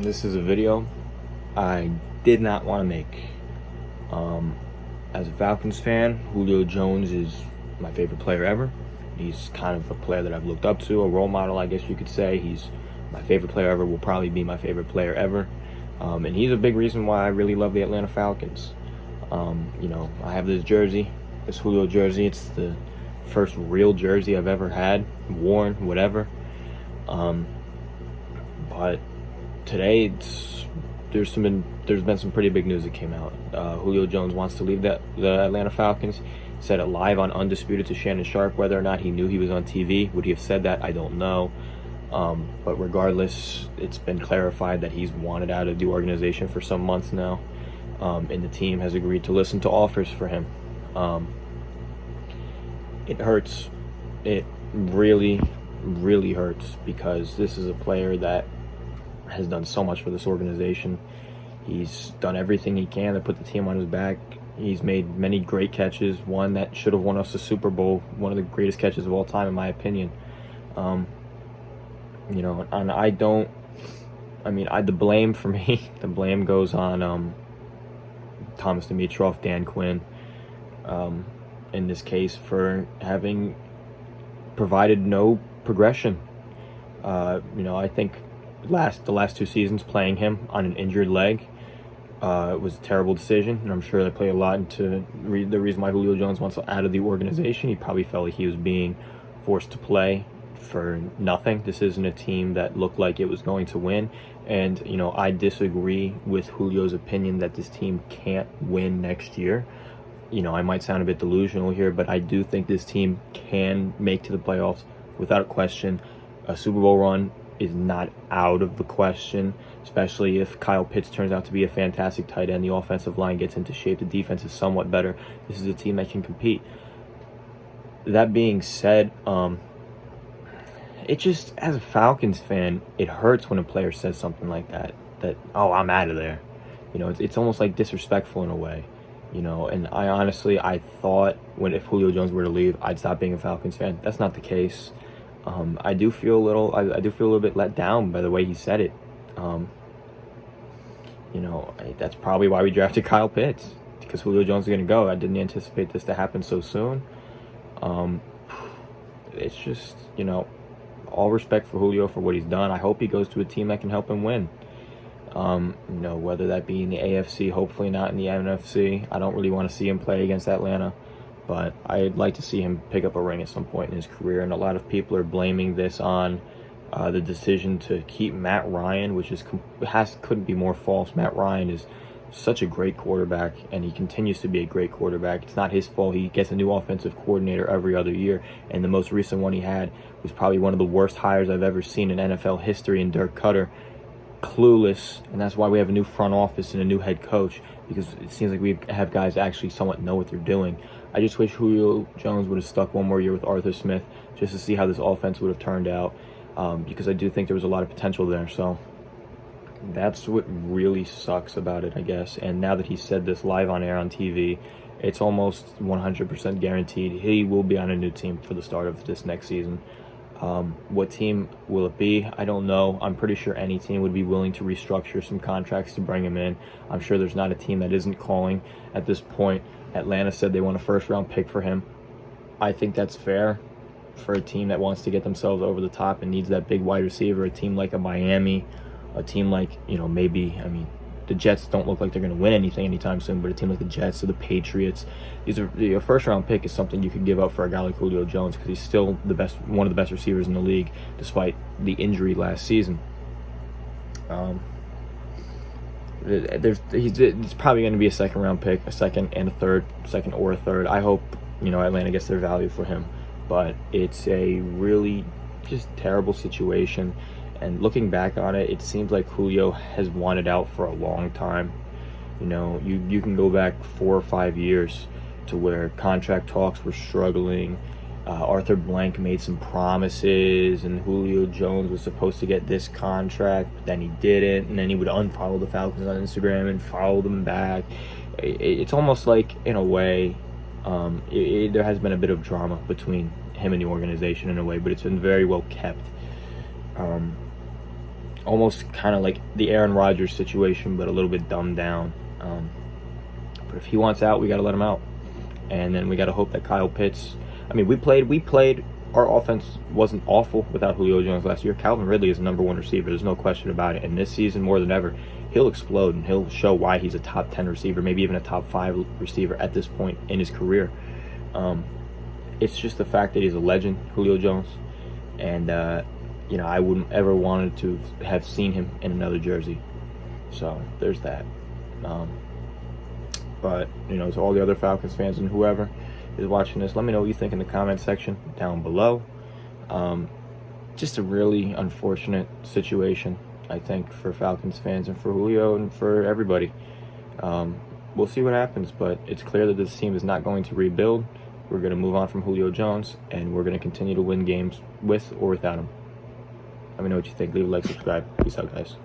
This is a video I did not want to make. As a Falcons fan, Julio Jones is my favorite player ever. He's kind of a player that I've looked up to, a role model, I guess you could say. He's my favorite player ever, will probably be my favorite player ever. And he's a big reason why I really love the Atlanta Falcons. I have this jersey, this Julio jersey. It's the first real jersey I've ever had, worn, whatever. But today there's been some pretty big news that came out. Julio Jones wants to leave the Atlanta Falcons. Said it live on Undisputed to Shannon Sharp. Whether or not he knew he was on TV, would he have said that? I don't know. But regardless, it's been clarified that he's wanted out of the organization for some months now, and the team has agreed to listen to offers for him. It hurts. It really, really hurts, because this is a player that has done so much for this organization. He's done everything he can to put the team on his back. He's made many great catches, one that should have won us the Super Bowl, one of the greatest catches of all time in my opinion. And the blame for me, the blame goes on Thomas Dimitroff, Dan Quinn, in this case, for having provided no progression. I think the last 2 seasons playing him on an injured leg was a terrible decision, and I'm sure that played a lot into the reason why Julio Jones wants out of the organization. He probably felt like he was being forced to play for nothing. This isn't a team that looked like it was going to win, and I disagree with Julio's opinion that this team can't win next year. I might sound a bit delusional here, but I do think this team can make to the playoffs without a question. A Super Bowl run is not out of the question, especially if Kyle Pitts turns out to be a fantastic tight end, the offensive line gets into shape, the defense is somewhat better. This is a team that can compete. That being said, it just, as a Falcons fan, it hurts when a player says something like that, oh, I'm out of there. It's almost like disrespectful in a way. And I thought if Julio Jones were to leave, I'd stop being a Falcons fan. That's not the case. I do feel a little bit let down by the way he said it. That's probably why we drafted Kyle Pitts, because Julio Jones is going to go. I didn't anticipate this to happen so soon. It's just, all respect for Julio for what he's done. I hope he goes to a team that can help him win. Whether that be in the AFC, hopefully not in the NFC. I don't really want to see him play against Atlanta, but I'd like to see him pick up a ring at some point in his career. And a lot of people are blaming this on the decision to keep Matt Ryan, which couldn't be more false. Matt Ryan is such a great quarterback, and he continues to be a great quarterback. It's not his fault. He gets a new offensive coordinator every other year, and the most recent one he had was probably one of the worst hires I've ever seen in NFL history in Dirk Cutter. Clueless, and that's why we have a new front office and a new head coach, because it seems like we have guys that actually somewhat know what they're doing. I just wish Julio Jones would have stuck one more year with Arthur Smith just to see how this offense would have turned out, because I do think there was a lot of potential there. So that's what really sucks about it, I guess. And now that he said this live on air on TV, it's almost 100% guaranteed he will be on a new team for the start of this next season. What team will it be? I don't know. I'm pretty sure any team would be willing to restructure some contracts to bring him in. I'm sure there's not a team that isn't calling at this point. Atlanta said they want a first-round pick for him. I think that's fair for a team that wants to get themselves over the top and needs that big wide receiver. A team like a Miami, a team like, the Jets don't look like they're going to win anything anytime soon, but a team like the Jets or the Patriots, a first-round pick is something you could give up for a guy like Julio Jones, because he's still one of the best receivers in the league, despite the injury last season. It's probably going to be a second-round pick, a second or a third. I hope Atlanta gets their value for him, but it's a really just terrible situation. And looking back on it, it seems like Julio has wanted out for a long time. You can go back 4 or 5 years to where contract talks were struggling. Arthur Blank made some promises, and Julio Jones was supposed to get this contract, but then he didn't, and then he would unfollow the Falcons on Instagram and follow them back. It's almost like, in a way, there has been a bit of drama between him and the organization in a way, but it's been very well kept. almost kind of like the Aaron Rodgers situation, but a little bit dumbed down. But if he wants out, we got to let him out. And then we got to hope that Kyle Pitts. I mean, we played. Our offense wasn't awful without Julio Jones last year. Calvin Ridley is the #1 receiver. There's no question about it. And this season, more than ever, he'll explode and he'll show why he's a top 10 receiver, maybe even a top 5 receiver at this point in his career. It's just the fact that he's a legend, Julio Jones. And, I wouldn't ever wanted to have seen him in another jersey. So there's that. But, to all the other Falcons fans and whoever is watching this, let me know what you think in the comment section down below. Just a really unfortunate situation, I think, for Falcons fans and for Julio and for everybody. We'll see what happens, but it's clear that this team is not going to rebuild. We're going to move on from Julio Jones, and we're going to continue to win games with or without him. Let me know what you think. Leave a like, subscribe. Peace out, guys.